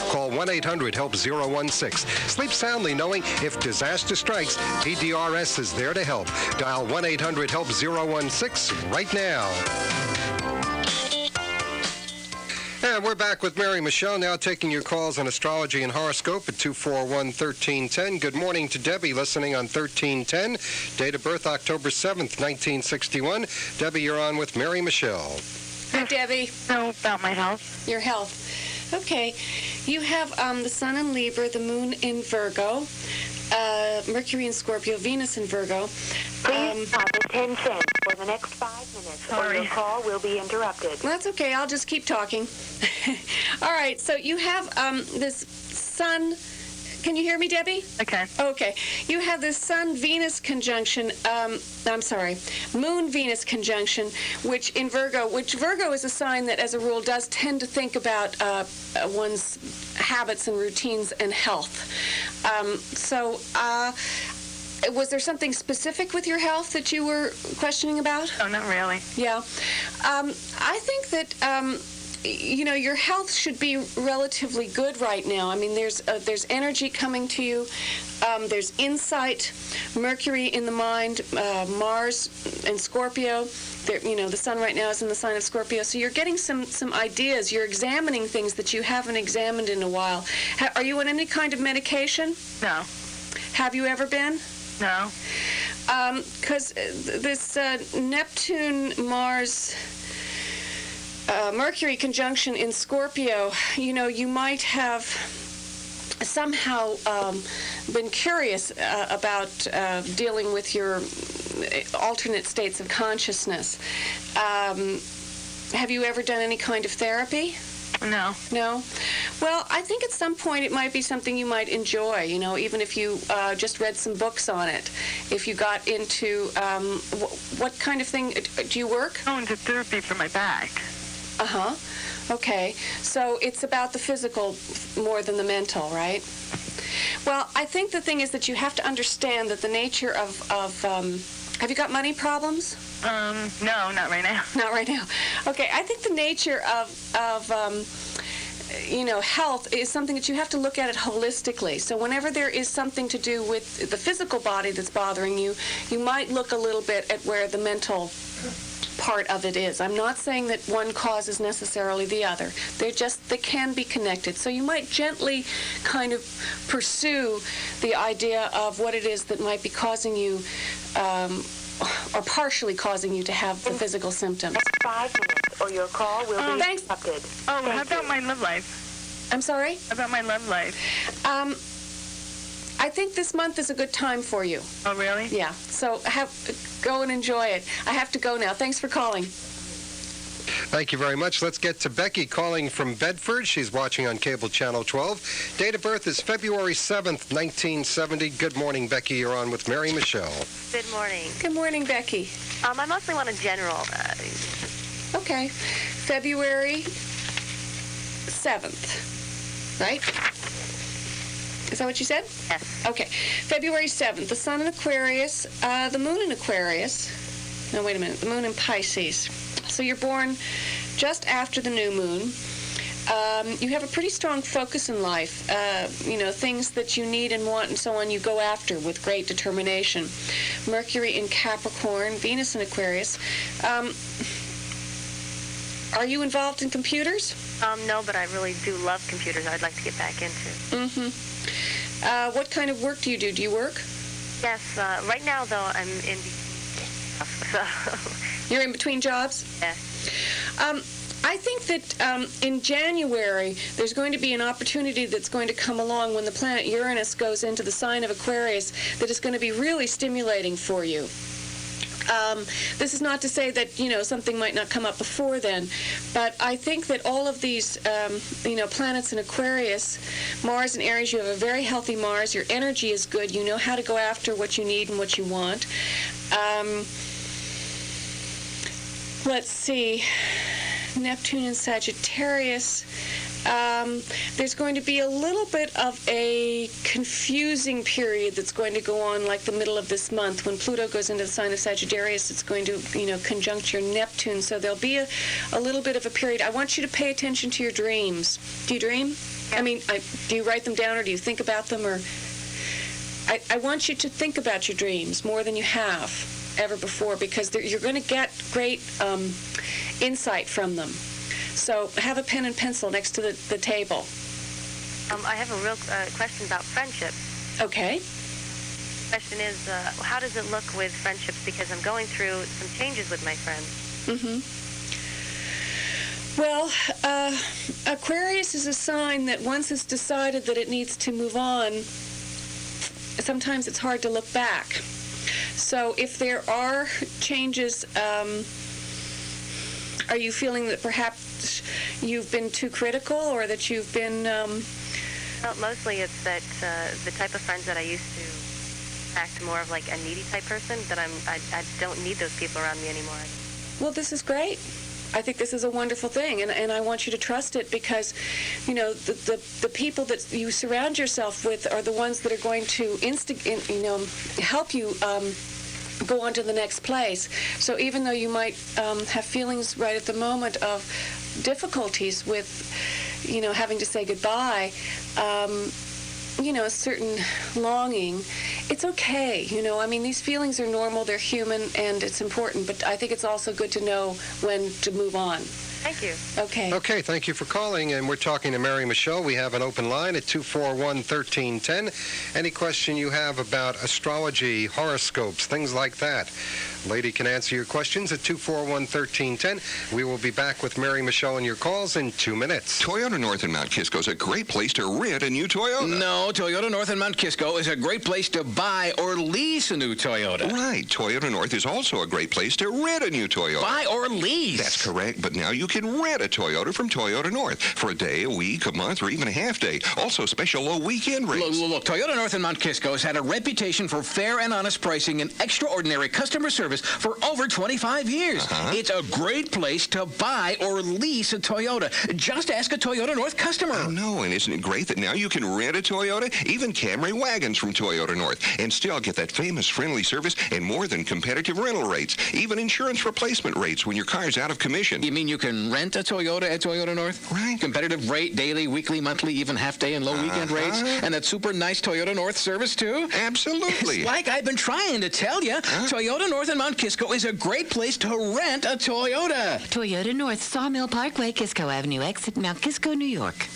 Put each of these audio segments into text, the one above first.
Call 1-800-HELP-016. Sleep soundly knowing if disaster strikes, PDRS is there to help. Dial 1-800-HELP-016 right now. And we're back with Mary Michele, now taking your calls on astrology and horoscope at 241-1310. Good morning to Debbie, listening on 1310. Date of birth, October 7th, 1961. Debbie, you're on with Mary Michele. Hi, Debbie. Know about my health. Your health. Okay. You have the sun in Libra, the moon in Virgo, Mercury in Scorpio, Venus in Virgo. Please have attention for the next 5 minutes, or your call will be interrupted. That's okay. I'll just keep talking. All right. So you have this sun. Can you hear me, Debbie? Okay. Okay. You have this Sun-Venus conjunction, Moon-Venus conjunction, which Virgo is a sign that, as a rule, does tend to think about one's habits and routines and health. Was there something specific with your health that you were questioning about? Oh, not really. Yeah. I think that... your health should be relatively good right now. I mean, there's energy coming to you. There's insight, Mercury in the mind, Mars in Scorpio. The sun right now is in the sign of Scorpio. So you're getting some ideas. You're examining things that you haven't examined in a while. Are you on any kind of medication? No. Have you ever been? No. Because this Neptune-Mars... Mercury conjunction in Scorpio, you might have somehow been curious about dealing with your alternate states of consciousness. Have you ever done any kind of therapy? No. No? Well, I think at some point it might be something you might enjoy, even if you just read some books on it. If you got into, what kind of thing, do you work? Going to therapy for my back. Uh-huh. Okay. So it's about the physical more than the mental, right? Well, I think the thing is that you have to understand that the nature of have you got money problems? No, not right now. Not right now. Okay. I think the nature of health is something that you have to look at it holistically. So whenever there is something to do with the physical body that's bothering you, you might look a little bit at where the mental part of it is. I'm not saying that one causes necessarily the other. They can be connected. So you might gently kind of pursue the idea of what it is that might be causing you, or partially causing you to have the physical symptoms. 5 minutes, or your call will be interrupted. Oh, how about my love life? I'm sorry? About my love life. I think this month is a good time for you. Oh, really? Yeah. So go and enjoy it. I have to go now. Thanks for calling. Thank you very much. Let's get to Becky calling from Bedford. She's watching on cable channel 12. Date of birth is February 7th, 1970. Good morning, Becky. You're on with Mary Michele. Good morning. Good morning, Becky. I mostly want a general. Okay. February 7th, right? Is that what you said? Yes. Okay. February 7th, the sun in Aquarius, the moon in Aquarius. No, wait a minute. The moon in Pisces. So you're born just after the new moon. You have a pretty strong focus in life. Things that you need and want and so on, you go after with great determination. Mercury in Capricorn, Venus in Aquarius. Are you involved in computers? No, but I really do love computers. I'd like to get back into. Mm-hmm. What kind of work do you do? Do you work? Yes. Right now, though, I'm in between. So. You're in between jobs? Yes. I think that in January, there's going to be an opportunity that's going to come along when the planet Uranus goes into the sign of Aquarius that is going to be really stimulating for you. This is not to say that, something might not come up before then, but I think that all of these, planets in Aquarius, Mars in Aries, you have a very healthy Mars, your energy is good, you know how to go after what you need and what you want. Let's see, Neptune in Sagittarius. There's going to be a little bit of a confusing period that's going to go on like the middle of this month. When Pluto goes into the sign of Sagittarius, it's going to, conjunct your Neptune. So there'll be a little bit of a period. I want you to pay attention to your dreams. Do you dream? I mean, do you write them down or do you think about them? Or I want you to think about your dreams more than you have ever before, because you're going to get great insight from them. So have a pen and pencil next to the table. I have a real question about friendship. Okay. The question is, how does it look with friendships? Because I'm going through some changes with my friends. Well, Aquarius is a sign that once it's decided that it needs to move on, sometimes it's hard to look back. So if there are changes, are you feeling that perhaps you've been too critical, or that you've been... Well, mostly it's that the type of friends that I used to act more of like a needy type person, that I don't need those people around me anymore. Well, this is great. I think this is a wonderful thing, and I want you to trust it, because, you know, the people that you surround yourself with are the ones that are going to help you go on to the next place. So even though you might have feelings right at the moment of difficulties with, you know, having to say goodbye, you know, a certain longing, it's okay. You know, I mean, these feelings are normal, they're human, and it's important, but I think it's also good to know when to move on. Thank you. Okay. Okay, thank you for calling, and we're talking to Mary Michele. We have an open line at 241-1310. Any question you have about astrology, horoscopes, things like that, lady can answer your questions at 241-1310. We will be back with Mary Michele and your calls in 2 minutes. Toyota North in Mount Kisco is a great place to rent a new Toyota. No, Toyota North in Mount Kisco is a great place to buy or lease a new Toyota. Right. Toyota North is also a great place to rent a new Toyota. Buy or lease. That's correct, but now you can rent a Toyota from Toyota North for a day, a week, a month, or even a half day. Also special low weekend rates. Look, Toyota North in Mount Kisco has had a reputation for fair and honest pricing and extraordinary customer service for over 25 years. It's a great place to buy or lease a Toyota. Just ask a Toyota North customer. I know, and isn't it great that now you can rent a Toyota, even Camry wagons from Toyota North, and still get that famous friendly service and more than competitive rental rates, even insurance replacement rates when your car's out of commission. You mean you can rent a Toyota at Toyota North? Right. Competitive rate, daily, weekly, monthly, even half-day and low weekend rates? And that super nice Toyota North service, too? Absolutely. It's like I've been trying to tell you. Toyota North in Mount Kisco is a great place to rent a Toyota. Toyota North, Sawmill Parkway, Kisco Avenue, exit Mount Kisco, New York.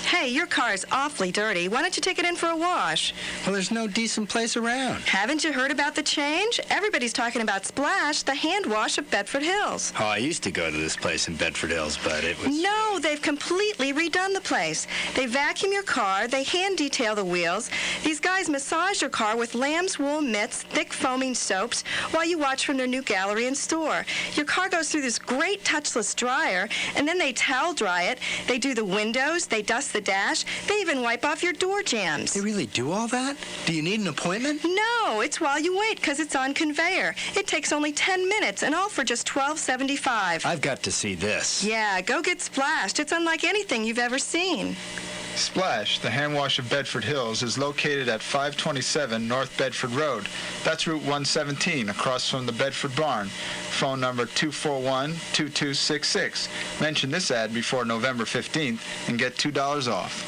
Hey, your car is awfully dirty. Why don't you take it in for a wash? Well, there's no decent place around. Haven't you heard about the change? Everybody's talking about Splash, the hand wash of Bedford Hills. Oh, I used to go to this place in Bedford Hills, but it was... No, they've completely redone the place. They vacuum your car, they hand detail the wheels. These guys massage your car with lamb's wool mitts, thick foaming soaps, while you watch from their new gallery and store. Your car goes through this great touchless dryer, and then they towel dry it. They do the windows, they dust the dash. They even wipe off your door jambs. They really do all that? Do you need an appointment? No, it's while you wait, because it's on conveyor. It takes only 10 minutes, and all for just $12.75. I've got to see this. Yeah, go get splashed. It's unlike anything you've ever seen. Splash, the hand wash of Bedford Hills, is located at 527 North Bedford Road. That's Route 117, across from the Bedford Barn. Phone number 241-2266. Mention this ad before November 15th and get $2 off.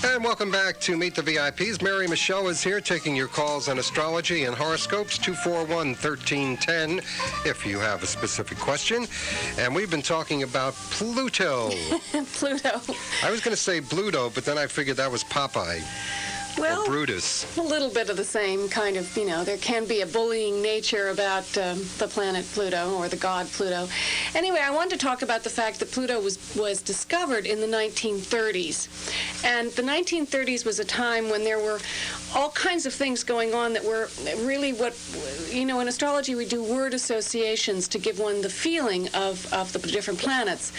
And welcome back to Meet the VIPs. Mary Michele is here taking your calls on astrology and horoscopes, 241-1310, if you have a specific question. And we've been talking about Pluto. Pluto. I was going to say Bluto, but then I figured that was Popeye. Well, or Brutus. A little bit of the same kind of, you know, there can be a bullying nature about the planet Pluto, or the god Pluto. Anyway, I wanted to talk about the fact that Pluto was discovered in the 1930s. And the 1930s was a time when there were all kinds of things going on that were really what, you know, in astrology we do word associations to give one the feeling of the different planets.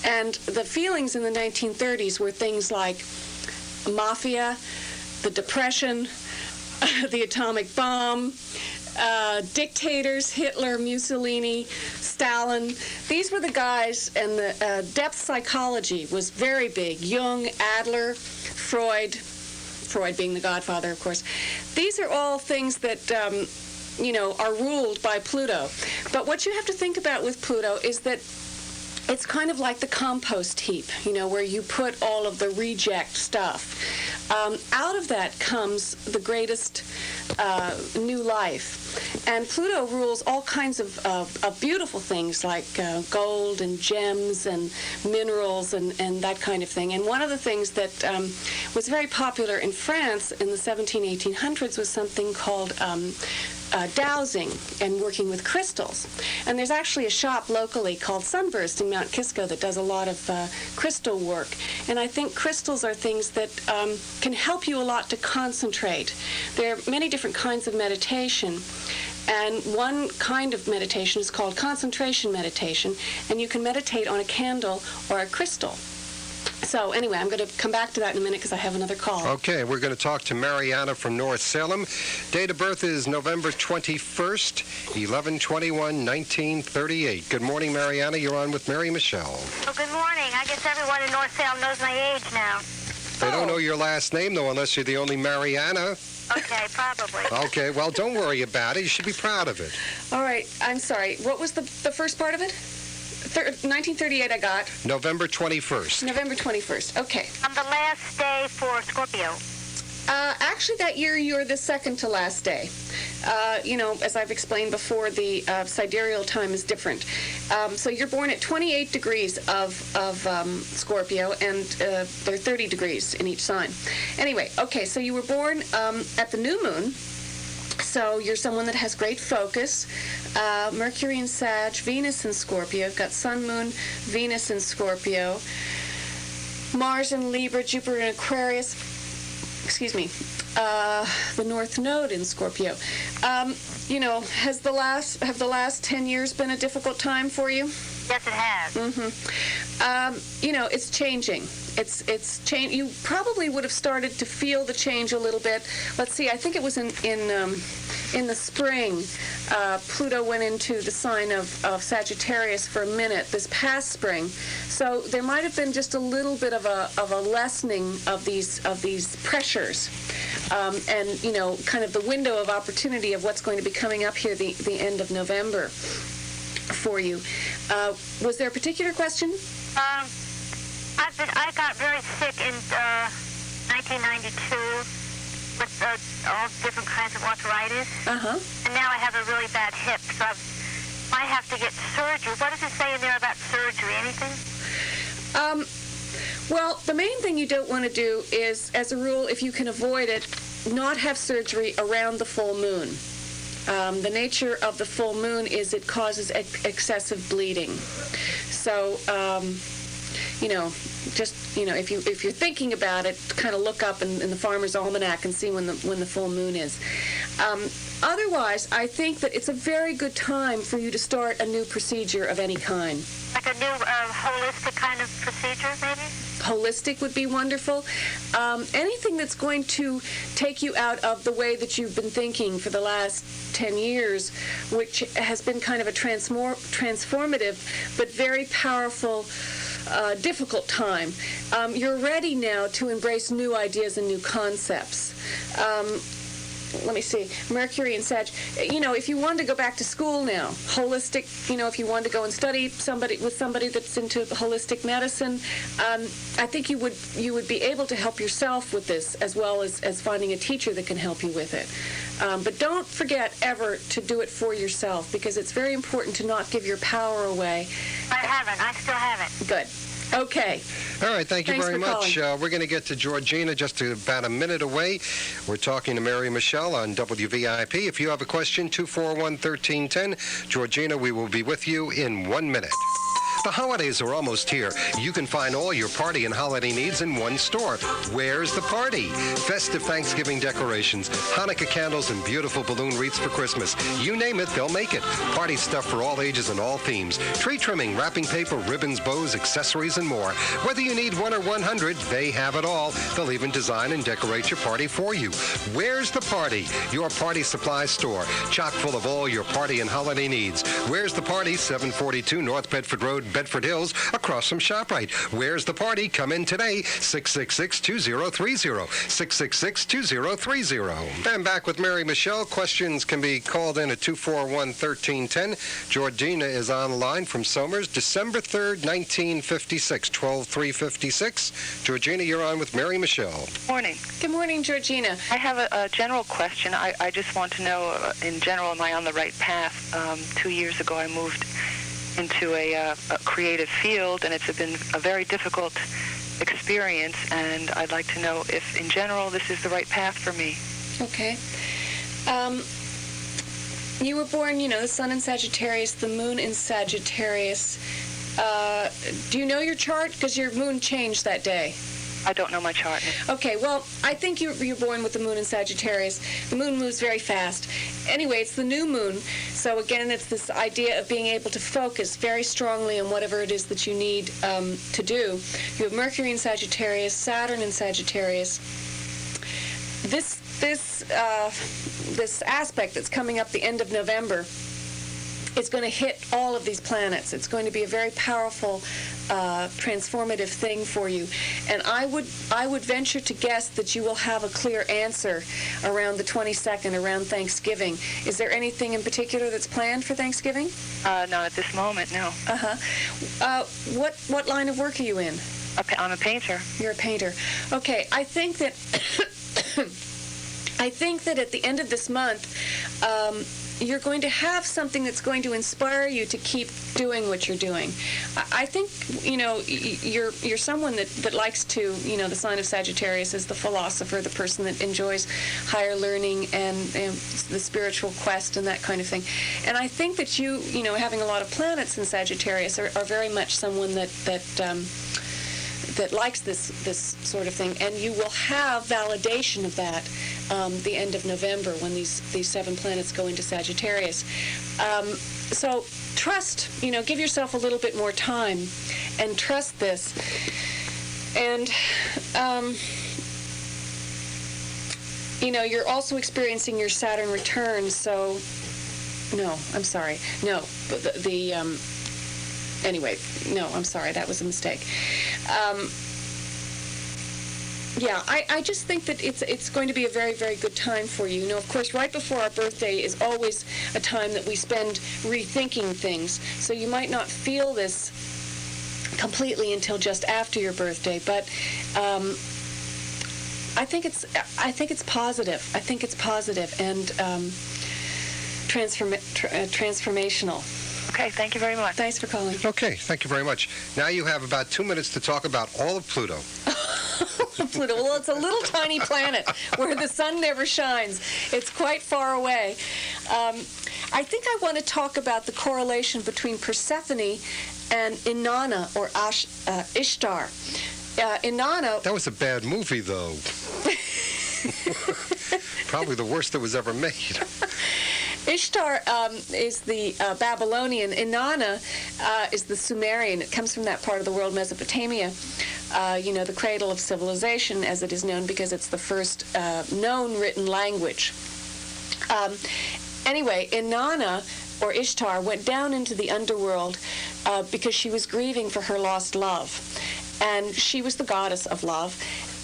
And the feelings in the 1930s were things like mafia, the Depression, the atomic bomb, dictators, Hitler, Mussolini, Stalin. These were the guys, and the depth psychology was very big. Jung, Adler, Freud being the godfather, of course. These are all things that are ruled by Pluto. But what you have to think about with Pluto is that it's kind of like the compost heap, where you put all of the reject stuff. Out of that comes the greatest new life. And Pluto rules all kinds of beautiful things like gold and gems and minerals and that kind of thing. And one of the things that was very popular in France in the 1800s was something called dowsing and working with crystals. And there's actually a shop locally called Sunburst in Mount Kisco that does a lot of crystal work. And I think crystals are things that can help you a lot to concentrate. There are many different kinds of meditation. And one kind of meditation is called concentration meditation. And you can meditate on a candle or a crystal. So anyway, I'm going to come back to that in a minute because I have another call. Okay, we're going to talk to Mariana from North Salem. Date of birth is November 21st, 11/21/1938. Good morning, Mariana. You're on with Mary Michele. Well, good morning. I guess everyone in North Salem knows my age now. They don't know your last name, though, unless you're the only Mariana. Okay, probably. Okay, well, don't worry about it. You should be proud of it. All right, I'm sorry. What was the first part of it? 1938 I got. November 21st. November 21st. Okay. On the last day for Scorpio. Actually, that year you're the second to last day. As I've explained before, the sidereal time is different. So you're born at 28 degrees of Scorpio, and there are 30 degrees in each sign. Anyway, okay, so you were born at the new moon. So you're someone that has great focus. Mercury in Sag, Venus in Scorpio. You've got Sun, Moon, Venus in Scorpio. Mars in Libra, Jupiter in Aquarius. Excuse me. The North Node in Scorpio. Have the last 10 years been a difficult time for you? Yes, it has. It's changing. It's change. You probably would have started to feel the change a little bit. Let's see. I think it was in the spring. Pluto went into the sign of Sagittarius for a minute this past spring. So there might have been just a little bit of a lessening of these pressures, and kind of the window of opportunity of what's going to be coming up here the end of November for you. Was there a particular question? I got very sick in 1992 with all different kinds of arthritis. Uh-huh. And now I have a really bad hip, so I might have to get surgery. What does it say in there about surgery? Anything? Well, the main thing you don't want to do is, as a rule, if you can avoid it, not have surgery around the full moon. The nature of the full moon is it causes excessive bleeding. So, if you're thinking about it, kind of look up in the Farmer's Almanac and see when the full moon is. Otherwise, I think that it's a very good time for you to start a new procedure of any kind. Like a new holistic kind of procedure, maybe? Holistic would be wonderful. Anything that's going to take you out of the way that you've been thinking for the last 10 years, which has been kind of a transformative but very powerful, difficult time. You're ready now to embrace new ideas and new concepts. Let me see, Mercury and Sag. If you wanted to go back to school now, holistic, if you wanted to go and study with somebody that's into holistic medicine, I think you would be able to help yourself with this as well as finding a teacher that can help you with it. But don't forget ever to do it for yourself, because it's very important to not give your power away. I haven't. I still haven't. Good. Okay. All right, thank you Thanks very for much. We're going to get to Georgina just about a minute away. We're talking to Mary Michele on WVIP. If you have a question, 241-1310. Georgina, we will be with you in 1 minute. The holidays are almost here. You can find all your party and holiday needs in one store. Where's the Party? Festive Thanksgiving decorations, Hanukkah candles, and beautiful balloon wreaths for Christmas. You name it, they'll make it. Party stuff for all ages and all themes. Tree trimming, wrapping paper, ribbons, bows, accessories, and more. Whether you need 1 or 100, they have it all. They'll even design and decorate your party for you. Where's the Party? Your party supply store. Chock full of all your party and holiday needs. Where's the Party? 742 North Bedford Road, Bedford Hills, across from ShopRite. Where's the party? Come in today, 666-2030, 666-2030. And back with Mary Michele. Questions can be called in at 241-1310. Georgina is on the line from Somers, December 3rd, 1956, 12356. Georgina, you're on with Mary Michele. Morning. Good morning, Georgina. I have a general question. I just want to know, in general, am I on the right path? 2 years ago, I moved into a creative field, and it's been a very difficult experience, and I'd like to know if, in general, this is the right path for me. Okay. You were born, the sun in Sagittarius, the moon in Sagittarius. Do you know your chart? Because your moon changed that day. I don't know my chart. Okay, well, I think you're born with the moon in Sagittarius. The moon moves very fast. Anyway, it's the new moon. So again, it's this idea of being able to focus very strongly on whatever it is that you need to do. You have Mercury in Sagittarius, Saturn in Sagittarius. This aspect that's coming up the end of November, it's going to hit all of these planets. It's going to be a very powerful, transformative thing for you. And I would venture to guess that you will have a clear answer around the 22nd, around Thanksgiving. Is there anything in particular that's planned for Thanksgiving? Not at this moment, no. What line of work are you in? I'm a painter. You're a painter. Okay, I think that at the end of this month, you're going to have something that's going to inspire you to keep doing what you're doing. I think, you're someone that likes to, the sign of Sagittarius is the philosopher, the person that enjoys higher learning and the spiritual quest and that kind of thing. And I think that you, having a lot of planets in Sagittarius are very much someone that likes this sort of thing, and you will have validation of that the end of November when these 7 planets go into Sagittarius. So trust, give yourself a little bit more time and trust this. And, you're also experiencing your Saturn return, so, no, I'm sorry. No, but anyway, no, I'm sorry, that was a mistake. I just think that it's going to be a very, very good time for you. Of course, right before our birthday is always a time that we spend rethinking things. So you might not feel this completely until just after your birthday, but I think it's positive. I think it's positive and transformational. Okay, thank you very much. Thanks for calling. Okay, thank you very much. Now you have about 2 minutes to talk about all of Pluto. Pluto. Well, it's a little tiny planet where the sun never shines. It's quite far away. I think I want to talk about the correlation between Persephone and Inanna, or Ishtar. Inanna... That was a bad movie, though. Probably the worst that was ever made. Ishtar is the Babylonian. Inanna is the Sumerian. It comes from that part of the world, Mesopotamia. The cradle of civilization, as it is known, because it's the first known written language. Anyway, Inanna, or Ishtar, went down into the underworld because she was grieving for her lost love. And she was the goddess of love.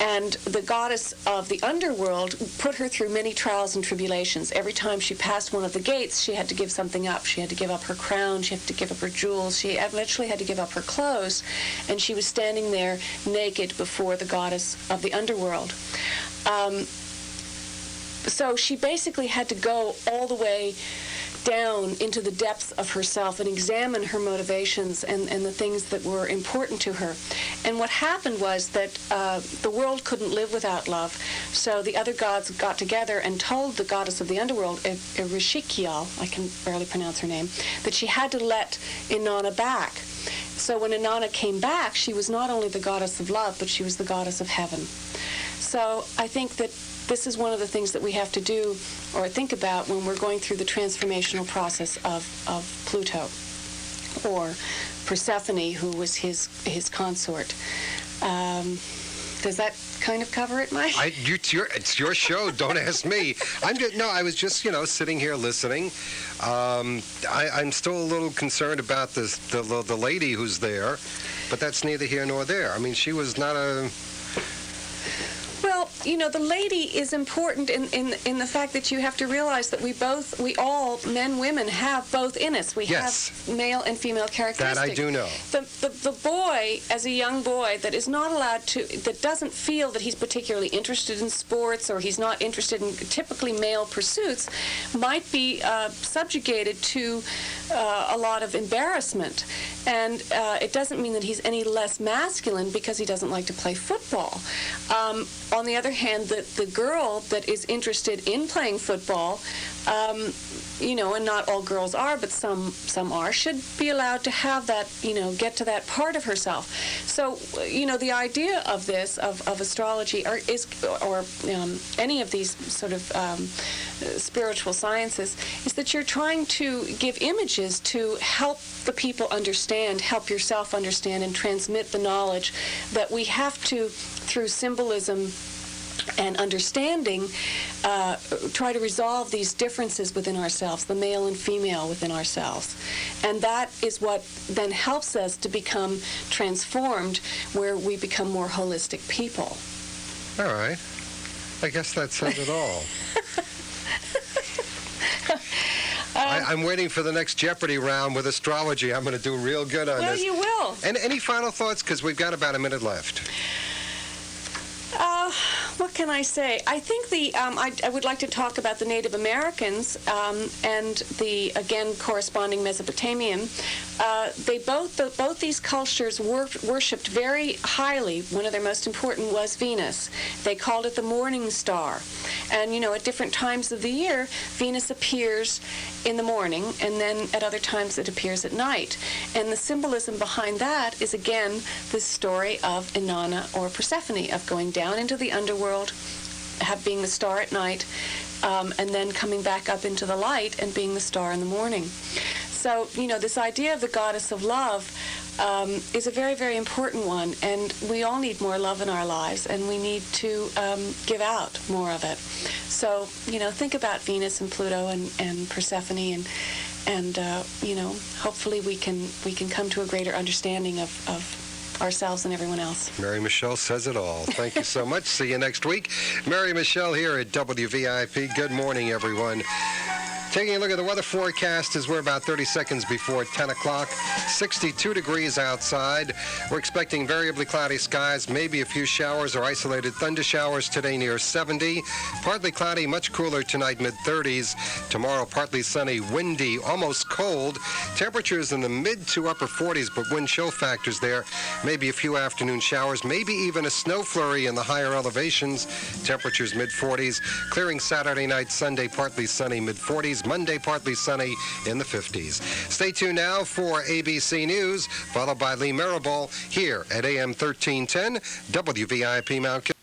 And the goddess of the underworld put her through many trials and tribulations. Every time she passed one of the gates, she had to give something up. She had to give up her crown. She had to give up her jewels. She eventually had to give up her clothes. And she was standing there naked before the goddess of the underworld. So she basically had to go all the way down into the depths of herself and examine her motivations and the things that were important to her. And what happened was that the world couldn't live without love, so the other gods got together and told the goddess of the underworld, Erishikiel, I can barely pronounce her name, that she had to let Inanna back. So when Inanna came back, she was not only the goddess of love, but she was the goddess of heaven. So I think that this is one of the things that we have to do or think about when we're going through the transformational process of Pluto, or Persephone, who was his consort. Does that kind of cover it, Mike? It's your show. Don't ask me. I was just, sitting here listening. I'm still a little concerned about the lady who's there, but that's neither here nor there. I mean, she was not a... Well, the lady is important in the fact that you have to realize that we all, men, women, have both in us. We have male and female characteristics. That I do know. The boy, as a young boy, that doesn't feel that he's particularly interested in sports, or he's not interested in typically male pursuits, might be subjugated to a lot of embarrassment. And it doesn't mean that he's any less masculine because he doesn't like to play football. On the other hand, the girl that is interested in playing football, and not all girls are, but some are, should be allowed to have that, get to that part of herself. So, the idea of this, of astrology, or any of these sort of spiritual sciences, is that you're trying to give images to help the people understand, help yourself understand, and transmit the knowledge that we have to, through symbolism and understanding, try to resolve these differences within ourselves, the male and female within ourselves. And that is what then helps us to become transformed, where we become more holistic people. All right. I guess that says it all. I'm waiting for the next Jeopardy round with astrology. I'm going to do real good on this. Well, you will. And any final thoughts? Because we've got about a minute left. What can I say? I think I would like to talk about the Native Americans and the, again, corresponding Mesopotamian. Both these cultures worshipped very highly. One of their most important was Venus. They called it the morning star. And, at different times of the year, Venus appears in the morning, and then at other times it appears at night. And the symbolism behind that is, again, this story of Inanna or Persephone, of going down into the underworld, being the star at night, and then coming back up into the light and being the star in the morning. So, this idea of the goddess of love is a very, very important one, and we all need more love in our lives, and we need to give out more of it. So, think about Venus and Pluto and Persephone, and hopefully we can come to a greater understanding of ourselves and everyone else. Mary Michele says it all. Thank you so much. See you next week. Mary Michele here at WVIP. Good morning, everyone. Taking a look at the weather forecast as we're about 30 seconds before 10 o'clock. 62 degrees outside. We're expecting variably cloudy skies, maybe a few showers or isolated thunder showers today near 70. Partly cloudy, much cooler tonight, mid-30s. Tomorrow, partly sunny, windy, almost cold. Temperatures in the mid to upper 40s, but wind chill factors there. Maybe a few afternoon showers, maybe even a snow flurry in the higher elevations. Temperatures mid-40s. Clearing Saturday night, Sunday, partly sunny, mid-40s. Monday, partly sunny in the 50s. Stay tuned now for ABC News, followed by Lee Marable here at AM 1310, WVIP Mount Killeen.